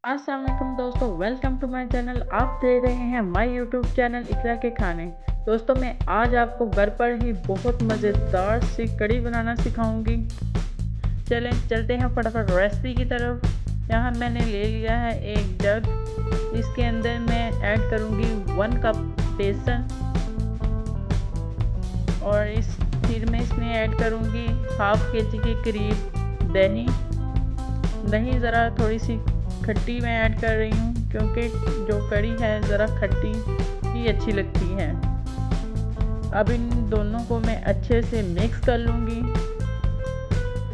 अस्सलाम वालेकुम दोस्तों, वेलकम टू माय चैनल। आप देख रहे हैं माय यूट्यूब चैनल इकरा के खाने। दोस्तों, मैं आज आपको घर पर ही बहुत मज़ेदार सी कढ़ी बनाना सिखाऊंगी। चलें चलते हैं फटाफट रेसिपी की तरफ। यहाँ मैंने ले लिया है एक जग। इसके अंदर मैं ऐड करूँगी 1 कप बेसन और फिर मैं इसमें ऐड करूँगी हाफ केजी के करीब दही। दही ज़रा थोड़ी सी खट्टी मैं ऐड कर रही हूँ क्योंकि जो कढ़ी है ज़रा खट्टी ही अच्छी लगती है। अब इन दोनों को मैं अच्छे से मिक्स कर लूँगी।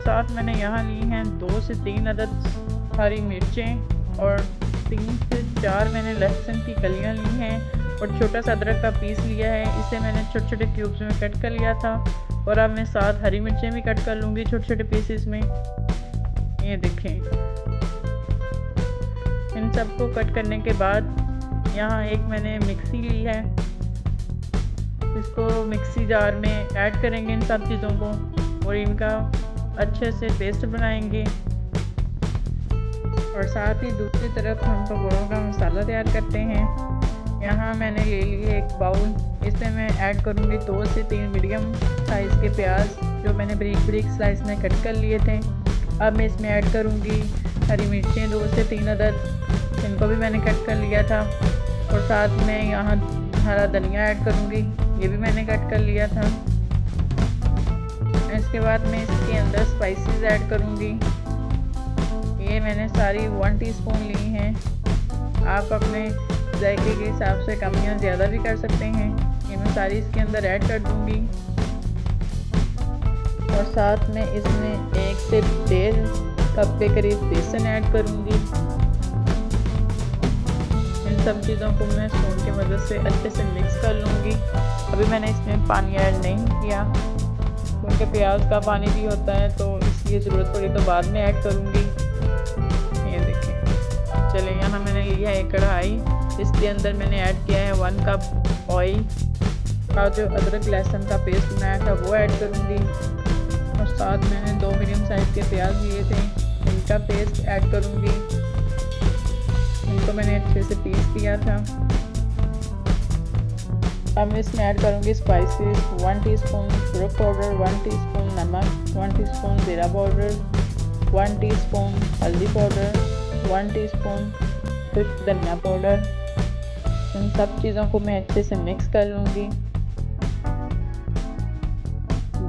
साथ मैंने यहाँ ली हैं 2 से 3 अदद हरी मिर्चें और 3 से 4 मैंने लहसुन की कलियाँ ली हैं और छोटा सा अदरक का पीस लिया है। इसे मैंने छोटे छोटे क्यूब्स में कट कर लिया था और अब मैं साथ हरी मिर्चें भी कट कर लूँगी छोटे छोटे पीसेस में। ये देखें, इन सबको कट करने के बाद यहाँ एक मैंने मिक्सी ली है। इसको मिक्सी जार में ऐड करेंगे इन सब चीज़ों को और इनका अच्छे से पेस्ट बनाएंगे। और साथ ही दूसरी तरफ हम पकौड़ों का मसाला तैयार करते हैं। यहाँ मैंने ले लिए एक बाउल। इसमें मैं ऐड करूँगी 2 से 3 मीडियम साइज़ के प्याज जो मैंने बारीक बारीक स्लाइस में कट कर लिए थे। अब मैं इसमें ऐड करूँगी हरी मिर्चें 2 से 3 अदद, इनको भी मैंने कट कर लिया था। और साथ में यहाँ हरा धनिया ऐड करूँगी, ये भी मैंने कट कर लिया था। इसके बाद मैं इसके अंदर स्पाइसेस ऐड करूँगी। ये मैंने सारी 1 टीस्पून ली हैं। आप अपने जायके के हिसाब से कम या ज़्यादा भी कर सकते हैं। ये मैं सारी इसके अंदर ऐड कर दूँगी। और साथ में इसमें 1 से 1.5 कप के करीब बेसन ऐड करूँगी। इन सब चीज़ों को मैं स्पून की मदद से अच्छे से मिक्स कर लूँगी। अभी मैंने इसमें पानी ऐड नहीं किया क्योंकि प्याज का पानी भी होता है, तो इसलिए ज़रूरत पड़ी तो बाद में ऐड करूँगी। ये देखें, चलिए यहाँ मैंने लिया है एक कढ़ाई। इसके अंदर मैंने ऐड किया है 1 कप ऑयल का जो अदरक लहसुन का पेस्ट बनाया था वो ऐड करूँगी। और साथ मैंने 2 मीडियम साइज़ के प्याज लिए थे, इनका पेस्ट ऐड करूँगी। इनको मैंने अच्छे से पीस दिया था। अब मैं इसमें ऐड करूँगी स्पाइसेस 1 टीस्पून तुरक पाउडर, 1 टीस्पून नमक, 1 टीस्पून जीरा पाउडर, 1 टीस्पून हल्दी पाउडर, 1 टीस्पून खुश्क धनिया पाउडर। इन सब चीज़ों को मैं अच्छे से मिक्स कर लूँगी।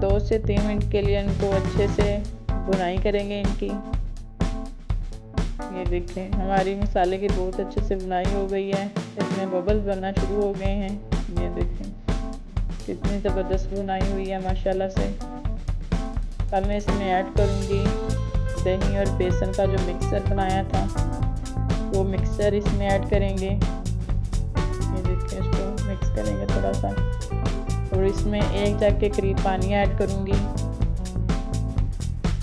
2 से 3 मिनट के लिए इनको अच्छे से भुनाई करेंगे इनकी। ये देखें, हमारी मसाले की बहुत अच्छे से बुनाई हो गई है। इसमें बबल्स बनना शुरू हो गए हैं। ये देखें कितनी ज़बरदस्त बुनाई हुई है माशाल्लाह से। अब मैं इसमें ऐड करूँगी दही और बेसन का जो मिक्सचर बनाया था, वो मिक्सचर इसमें ऐड करेंगे। ये देखें, इसको मिक्स करेंगे थोड़ा सा और इसमें 1 जग के करीब पानी ऐड करूँगी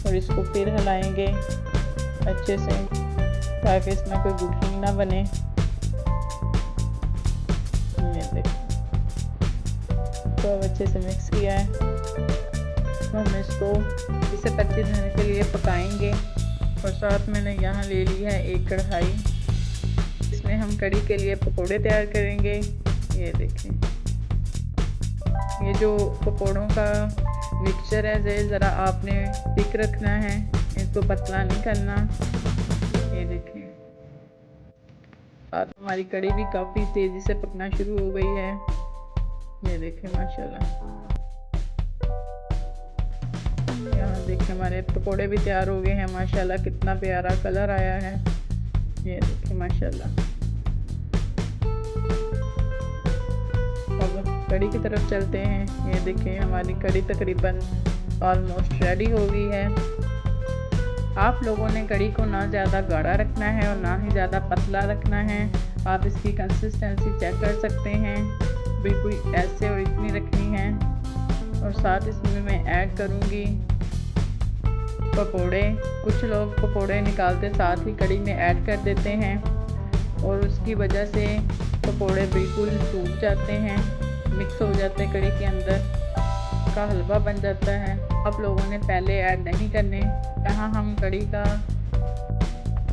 और इसको फिर हिलाएंगे अच्छे से ताकि इसमें कोई गुठली ना बने। तो अब अच्छे से मिक्स किया है, तो हम इसको 20 से 25 मिनट के लिए पकाएंगे। और साथ मैंने यहाँ ले ली है एक कढ़ाई। इसमें हम कढ़ी के लिए पकोड़े तैयार करेंगे। ये देखें, ये जो पकोड़ों का मिक्सचर है ज़रा आपने थिक रखना है, इसको पतला नहीं करना। ये देखिए, और हमारी कढ़ी भी काफ़ी तेज़ी से पकना शुरू हो गई है। ये देखें माशाल्लाह। यहाँ देखें हमारे पकोड़े भी तैयार हो गए हैं माशाल्लाह, कितना प्यारा कलर आया है। ये देखें माशाल्लाह। अब कढ़ी की तरफ चलते हैं। ये देखें, हमारी कढ़ी तकरीबन ऑलमोस्ट रेडी हो गई है। आप लोगों ने कढ़ी को ना ज़्यादा गाढ़ा रखना है और ना ही ज़्यादा पतला रखना है। आप इसकी कंसिस्टेंसी चेक कर सकते हैं, बिल्कुल ऐसे और इतनी रखनी है। और साथ इसमें मैं ऐड करूँगी पकोड़े। कुछ लोग पकोड़े निकालते साथ ही कढ़ी में ऐड कर देते हैं और उसकी वजह से पकोड़े बिल्कुल टूट जाते हैं, मिक्स हो जाते हैं कढ़ी के अंदर, का हलवा बन जाता है। आप लोगों ने पहले ऐड नहीं करने। यहाँ हम कढ़ी का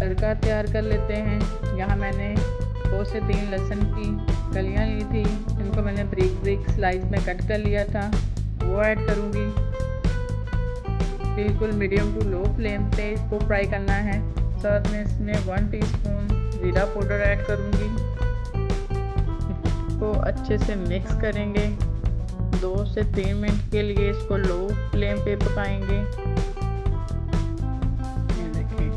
तड़का तैयार कर लेते हैं। यहाँ मैंने 2 से 3 लहसुन की कलियाँ ली थी, इनको मैंने ब्रिक ब्रिक स्लाइस में कट कर लिया था, वो ऐड करूँगी। बिल्कुल मीडियम टू लो फ्लेम पे इसको फ्राई करना है। साथ में इसमें 1 टीस्पून जीरा पाउडर ऐड करूँगी। इसको अच्छे से मिक्स करेंगे। 2 से 3 मिनट के लिए इसको लो फ्लेम पे पकाएंगे। ये देखें,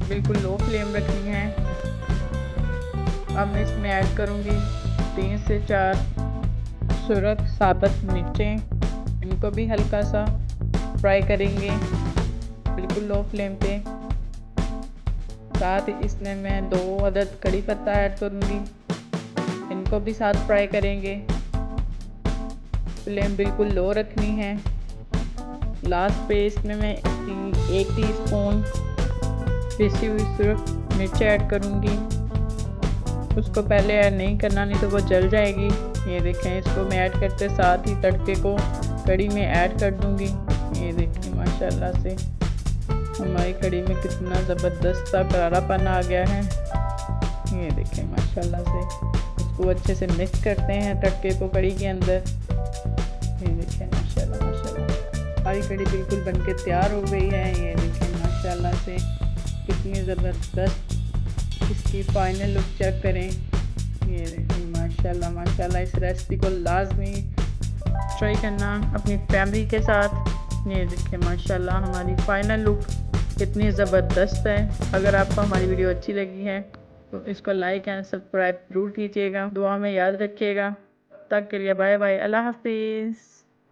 बिल्कुल लो फ्लेम रखनी है। अब मैं इसमें ऐड करूँगी 3 से 4 सुरख साबुत मिर्चें, इनको भी हल्का सा फ्राई करेंगे बिल्कुल लो फ्लेम पे। साथ ही इसमें मैं 2 अदद कड़ी पत्ता ऐड करूँगी, इनको भी साथ फ्राई करेंगे। फ्लेम बिल्कुल लो रखनी है। लास्ट पे इसमें मैं 1 टीस्पून पिसी हुई सुरख मिर्च ऐड करूँगी। उसको पहले ऐड नहीं करना, नहीं तो वो जल जाएगी। ये देखें, इसको मैं ऐड करते साथ ही तड़के को कड़ी में ऐड कर दूँगी। ये देखिए माशाल्लाह से हमारी कड़ी में कितना ज़बरदस्त सा करारापन आ गया है। ये देखें माशाल्लाह से, इसको अच्छे से मिक्स करते हैं तड़के को कड़ी के अंदर। ये देखें माशाल्लाह माशाल्लाह हमारी कड़ी बिल्कुल बनके तैयार हो गई है। ये देखें माशाल्लाह से कितनी ज़बरदस्त इसकी फाइनल लुक चेक करें। ये देखें माशाल्लाह माशाल्लाह। इस रेसिपी को लाजमी ट्राई करना अपनी फैमिली के साथ। ये देखें माशाल्लाह हमारी फाइनल लुक कितनी ज़बरदस्त है। अगर आपको हमारी वीडियो अच्छी लगी है तो इसको लाइक एंड सब्सक्राइब ज़रूर कीजिएगा। दुआ में याद रखिएगा। तब तक के लिए बाय बाय, अल्लाह हाफिज़।